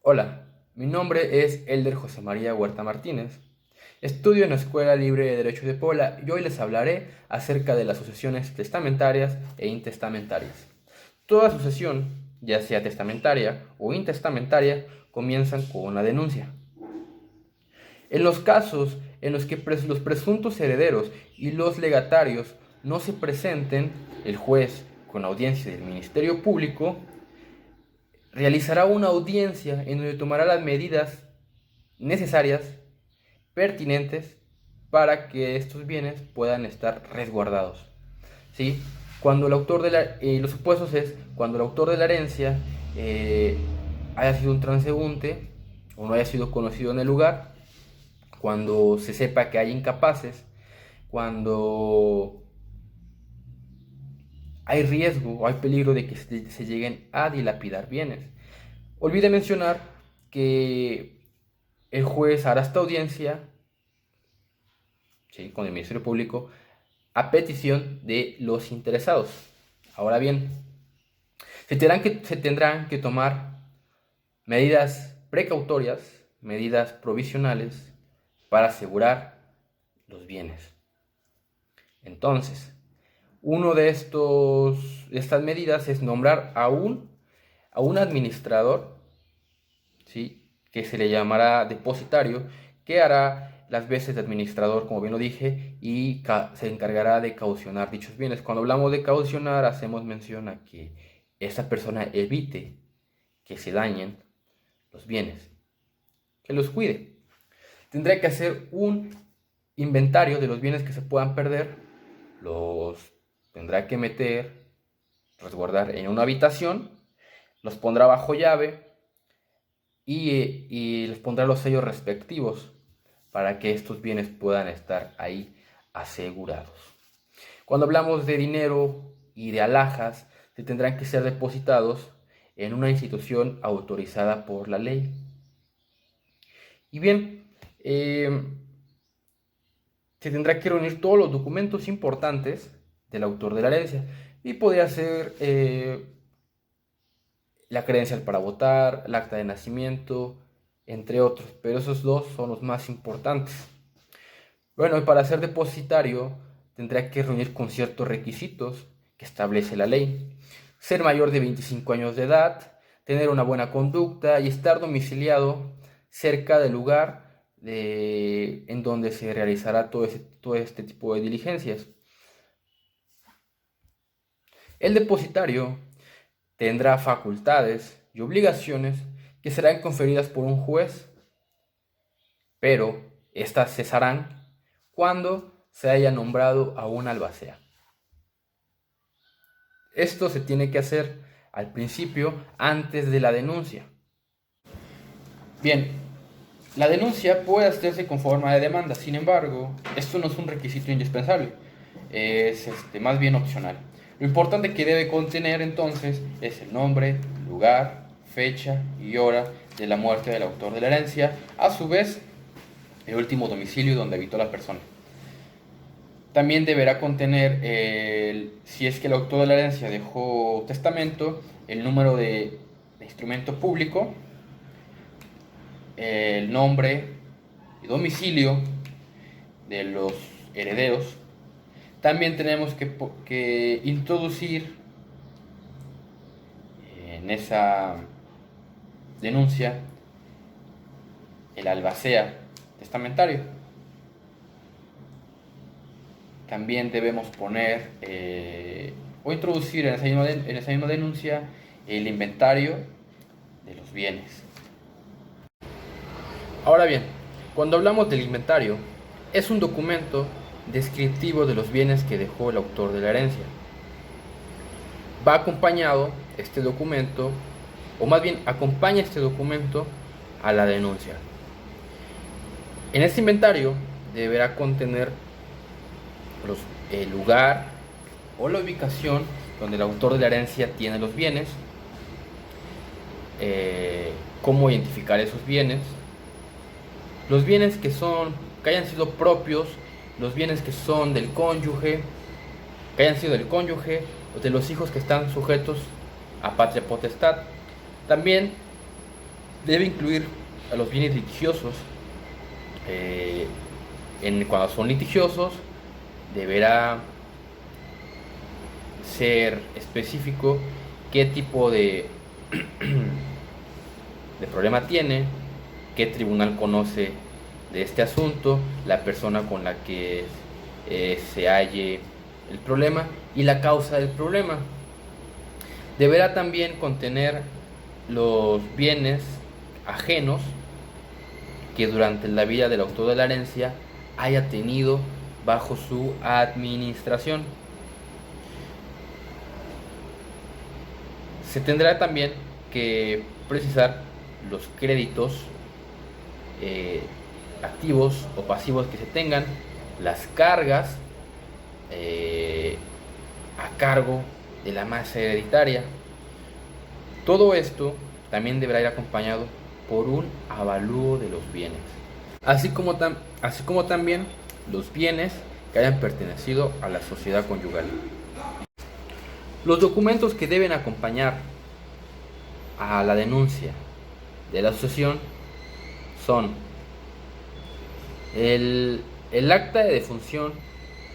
Hola, mi nombre es Elder José María Huerta Martínez. Estudio en la Escuela Libre de Derecho de Puebla y hoy les hablaré acerca de las sucesiones testamentarias e intestamentarias. Toda sucesión, ya sea testamentaria o intestamentaria, comienzan con una denuncia. En los casos en los que los presuntos herederos y los legatarios no se presenten, el juez, con audiencia del Ministerio Público, realizará una audiencia en donde tomará las medidas necesarias, pertinentes, para que estos bienes puedan estar resguardados. ¿Sí? Cuando el autor de los supuestos es cuando el autor de la herencia haya sido un transeúnte o no haya sido conocido en el lugar, cuando se sepa que hay incapaces, cuando hay riesgo o hay peligro de que se lleguen a dilapidar bienes. Olvidé mencionar que el juez hará esta audiencia, ¿sí?, con el Ministerio Público a petición de los interesados. Ahora bien, se tendrán que tomar medidas precautorias, medidas provisionales para asegurar los bienes. Entonces, de estas medidas es nombrar a un administrador, ¿sí?, que se le llamará depositario, que hará las veces de administrador, como bien lo dije, y se encargará de caucionar dichos bienes. Cuando hablamos de caucionar, hacemos mención a que esa persona evite que se dañen los bienes, que los cuide. Tendrá que hacer un inventario de los bienes que se puedan perder, los tendrá que meter, resguardar en una habitación, los pondrá bajo llave y les pondrá los sellos respectivos para que estos bienes puedan estar ahí asegurados. Cuando hablamos de dinero y de alhajas, se tendrán que ser depositados en una institución autorizada por la ley. Y bien, se tendrá que reunir todos los documentos importantes del autor de la herencia y podría ser la credencial para votar, el acta de nacimiento, entre otros, pero esos dos son los más importantes. Bueno, y para ser depositario tendrá que reunir con ciertos requisitos que establece la ley: ser mayor de 25 años de edad, tener una buena conducta y estar domiciliado cerca del lugar en donde se realizará todo este tipo de diligencias. El depositario tendrá facultades y obligaciones que serán conferidas por un juez, pero estas cesarán cuando se haya nombrado a un albacea. Esto se tiene que hacer al principio, antes de la denuncia. Bien, la denuncia puede hacerse con forma de demanda, sin embargo, esto no es un requisito indispensable, es más bien opcional. Lo importante que debe contener entonces es el nombre, lugar, fecha y hora de la muerte del autor de la herencia, a su vez el último domicilio donde habitó la persona. También deberá contener, si es que el autor de la herencia dejó testamento, el número de instrumento público, el nombre y domicilio de los herederos. También tenemos que introducir en esa denuncia el albacea testamentario. También debemos poner o introducir en esa misma denuncia el inventario de los bienes. Ahora bien, cuando hablamos del inventario, es un documento descriptivo de los bienes que dejó el autor de la herencia. Va acompañado este documento, o más bien acompaña este documento a la denuncia. En este inventario deberá contener el lugar o la ubicación donde el autor de la herencia tiene los bienes, cómo identificar esos bienes, los bienes que hayan sido propios, los bienes que son del cónyuge, que hayan sido del cónyuge o de los hijos que están sujetos a patria potestad. También Debe incluir a los bienes litigiosos. Cuando son litigiosos, deberá ser específico qué tipo de problema tiene, qué tribunal conoce de este asunto, la persona con la que se halle el problema y la causa del problema. Deberá también contener los bienes ajenos que durante la vida del autor de la herencia haya tenido bajo su administración. Se tendrá también que precisar los créditos activos o pasivos que se tengan, las cargas a cargo de la masa hereditaria. Todo esto también deberá ir acompañado por un avalúo de los bienes, así como también los bienes que hayan pertenecido a la sociedad conyugal. Los documentos que deben acompañar a la denuncia de la sucesión son el acta de defunción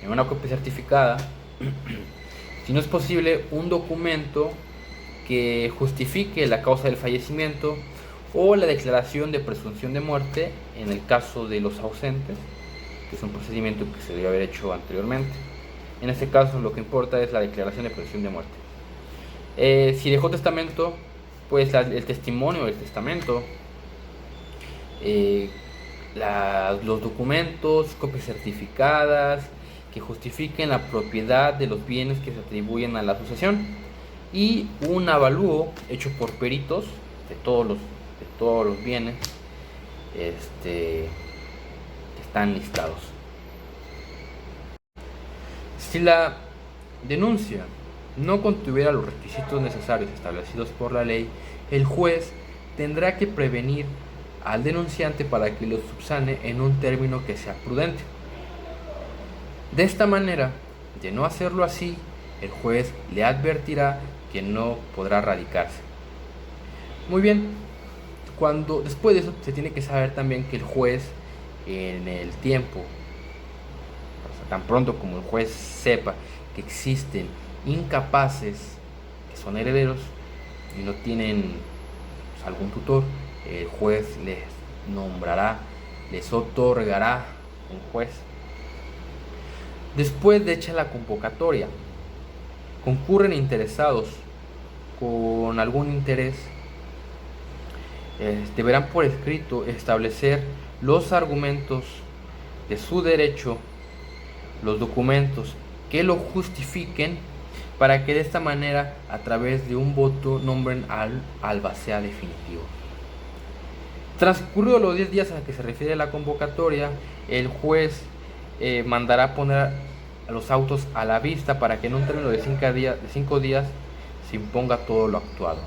en una copia certificada, si no es posible, un documento que justifique la causa del fallecimiento o la declaración de presunción de muerte en el caso de los ausentes, que es un procedimiento que se debe haber hecho anteriormente. En este caso lo que importa es la declaración de presunción de muerte. Si dejó testamento, pues el testimonio del testamento, los documentos, copias certificadas que justifiquen la propiedad de los bienes que se atribuyen a la sucesión y un avalúo hecho por peritos de todos los bienes que están listados. Si la denuncia no contuviera los requisitos necesarios establecidos por la ley, el juez tendrá que prevenir al denunciante para que lo subsane en un término que sea prudente. De esta manera, de no hacerlo así, el juez le advertirá que no podrá radicarse. Muy bien, después de eso se tiene que saber también que el juez, en el tiempo, o sea, tan pronto como el juez sepa que existen incapaces que son herederos y no tienen algún tutor, el juez les otorgará un juez. Después de hecha la convocatoria, concurren interesados con algún interés, deberán por escrito establecer los argumentos de su derecho, los documentos que lo justifiquen, para que de esta manera, a través de un voto, nombren al albacea definitivo. Transcurridos los 10 días a que se refiere la convocatoria, el juez mandará poner los autos a la vista para que en un término de 5 días se imponga todo lo actuado.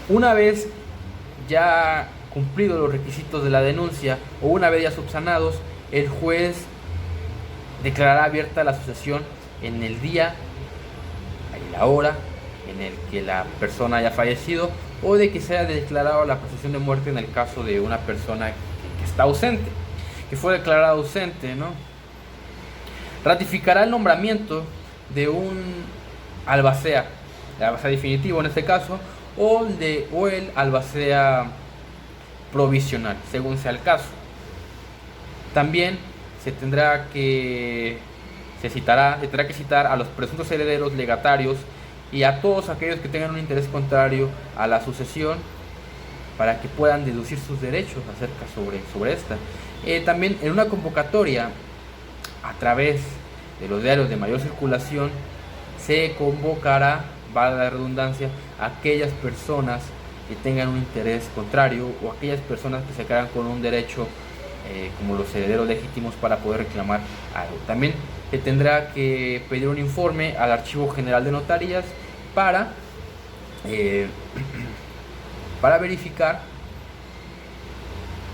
Una vez ya cumplidos los requisitos de la denuncia o una vez ya subsanados, el juez declarará abierta la sucesión en el día y la hora en el que la persona haya fallecido o de que se haya declarado la presunción de muerte en el caso de una persona que está ausente, que fue declarada ausente, ¿no? Ratificará el nombramiento de un albacea, el albacea definitivo en este caso, o el albacea provisional, según sea el caso. También se tendrá que citar a los presuntos herederos legatarios y a todos aquellos que tengan un interés contrario a la sucesión para que puedan deducir sus derechos acerca sobre esta. También en una convocatoria a través de los diarios de mayor circulación se convocará, valga la redundancia, a aquellas personas que tengan un interés contrario o aquellas personas que se quedan con un derecho como los herederos legítimos para poder reclamar algo. También se tendrá que pedir un informe al Archivo General de Notarías para verificar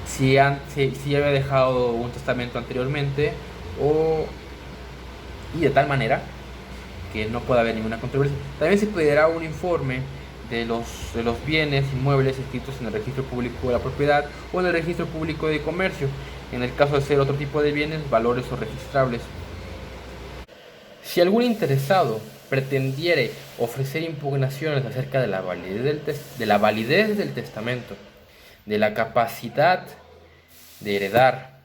si había dejado un testamento anteriormente y de tal manera que no pueda haber ninguna controversia. También se pedirá un informe de los bienes inmuebles inscritos en el registro público de la propiedad o en el registro público de comercio, en el caso de ser otro tipo de bienes, valores o registrables. Si algún interesado pretendiere ofrecer impugnaciones acerca de la validez del testamento, de la capacidad de heredar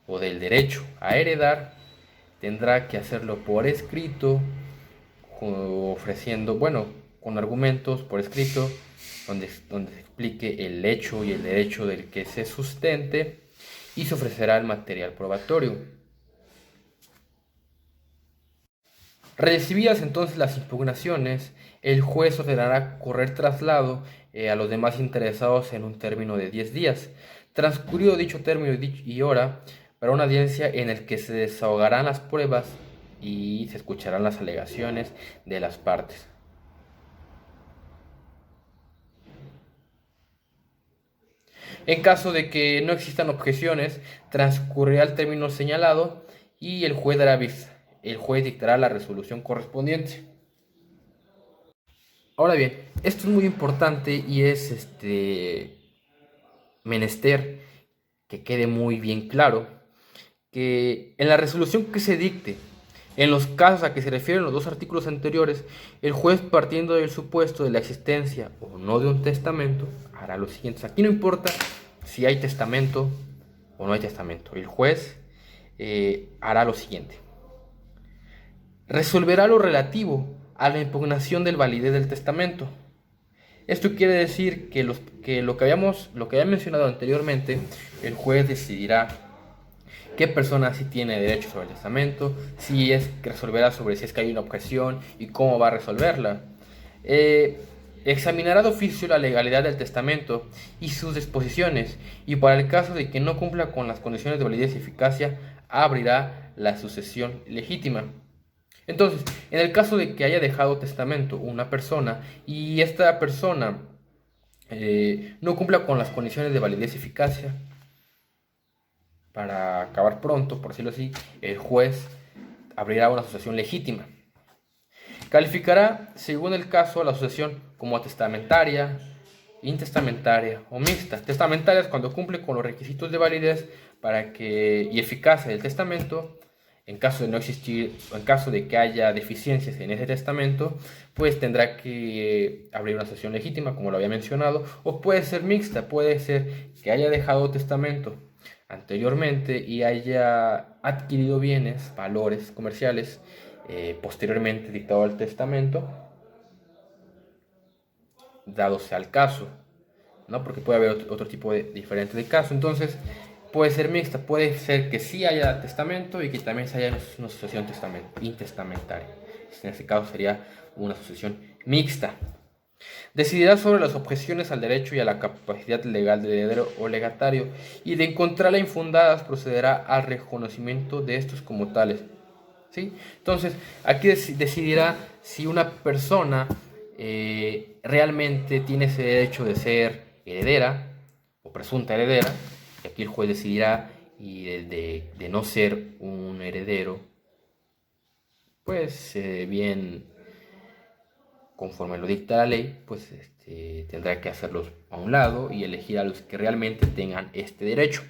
o del derecho a heredar, tendrá que hacerlo por escrito, ofreciendo, con argumentos por escrito, donde se explique el hecho y el derecho del que se sustente, y se ofrecerá el material probatorio. Recibidas entonces las impugnaciones, el juez ordenará correr traslado a los demás interesados en un término de 10 días. Transcurrido dicho término y hora, para una audiencia en el que se desahogarán las pruebas y se escucharán las alegaciones de las partes. En caso de que no existan objeciones, transcurrirá el término señalado y el juez dictará la resolución correspondiente. Ahora bien, esto es muy importante y es menester que quede muy bien claro que en la resolución que se dicte, en los casos a que se refieren los dos artículos anteriores, el juez, partiendo del supuesto de la existencia o no de un testamento, hará lo siguiente. Aquí no importa si hay testamento o no hay testamento. El juez hará lo siguiente. Resolverá lo relativo a la impugnación del validez del testamento. Esto quiere decir que lo que había mencionado anteriormente, el juez decidirá qué persona sí tiene derecho sobre el testamento, si es que resolverá sobre si es que hay una objeción y cómo va a resolverla. Examinará de oficio la legalidad del testamento y sus disposiciones, y para el caso de que no cumpla con las condiciones de validez y eficacia, abrirá la sucesión legítima. Entonces, en el caso de que haya dejado testamento una persona y esta persona no cumpla con las condiciones de validez y eficacia, para acabar pronto, por decirlo así, el juez abrirá una sucesión legítima. Calificará, según el caso, la sucesión como testamentaria, intestamentaria o mixta. Testamentaria es cuando cumple con los requisitos de validez y eficacia del testamento. En caso de no existir, o en caso de que haya deficiencias en ese testamento, pues tendrá que abrir una sucesión legítima, como lo había mencionado, o puede ser mixta, puede ser que haya dejado testamento anteriormente y haya adquirido bienes, valores comerciales, posteriormente dictado el testamento, dado sea el caso, ¿no? Porque puede haber otro tipo diferente de caso. Entonces, puede ser mixta, puede ser que sí haya testamento y que también se haya una sucesión intestamentaria. En este caso sería una sucesión mixta. Decidirá sobre las objeciones al derecho y a la capacidad legal del heredero o legatario, y de encontrarlas infundadas procederá al reconocimiento de estos como tales. ¿Sí? Entonces, aquí decidirá si una persona realmente tiene ese derecho de ser heredera o presunta heredera, y aquí el juez decidirá, y de no ser un heredero, pues bien conforme lo dicta la ley, pues tendrá que hacerlos a un lado y elegir a los que realmente tengan este derecho.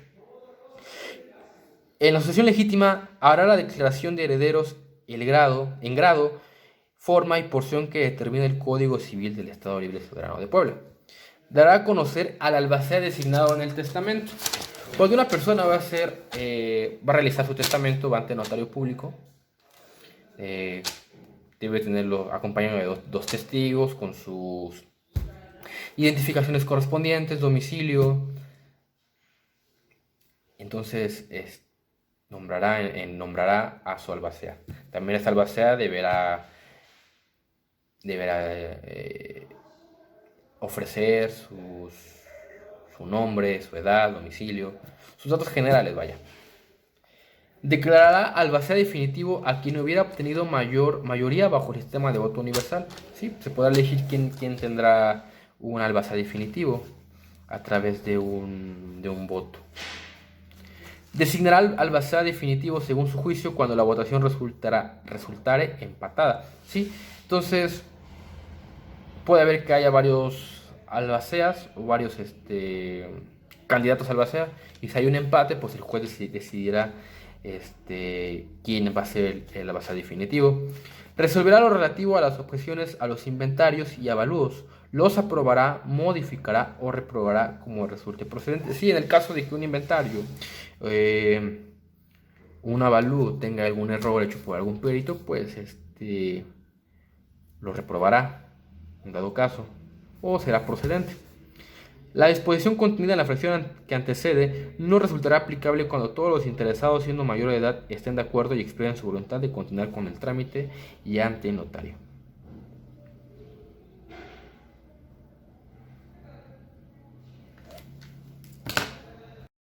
En la sucesión legítima habrá la declaración de herederos en grado, forma y porción que determina el Código Civil del Estado Libre y Soberano de Puebla. Dará a conocer al albacea designado en el testamento. Cuando una persona va a realizar su testamento, va ante notario público, debe tenerlo acompañado de dos testigos con sus identificaciones correspondientes, domicilio. Entonces nombrará a su albacea. También esta albacea deberá ofrecer su nombre, su edad, domicilio, sus datos generales, vaya. Declarará albacea definitivo a quien hubiera obtenido mayoría bajo el sistema de voto universal. ¿Sí? Se podrá elegir quién tendrá un albacea definitivo a través de un voto. Designará albacea definitivo según su juicio cuando la votación resultare empatada. ¿Sí? Entonces, puede haber que haya varios albaceas o varios candidatos albacea, y si hay un empate, pues el juez decidirá quién va a ser el albacea definitivo. Resolverá lo relativo a las objeciones a los inventarios y avalúos. Los aprobará, modificará o reprobará como resulte procedente. Si en el caso de que un inventario, un avalúo tenga algún error hecho por algún perito, pues lo reprobará en dado caso, o será procedente. La disposición contenida en la fracción que antecede no resultará aplicable cuando todos los interesados, siendo mayor de edad, estén de acuerdo y expresen su voluntad de continuar con el trámite y ante notario.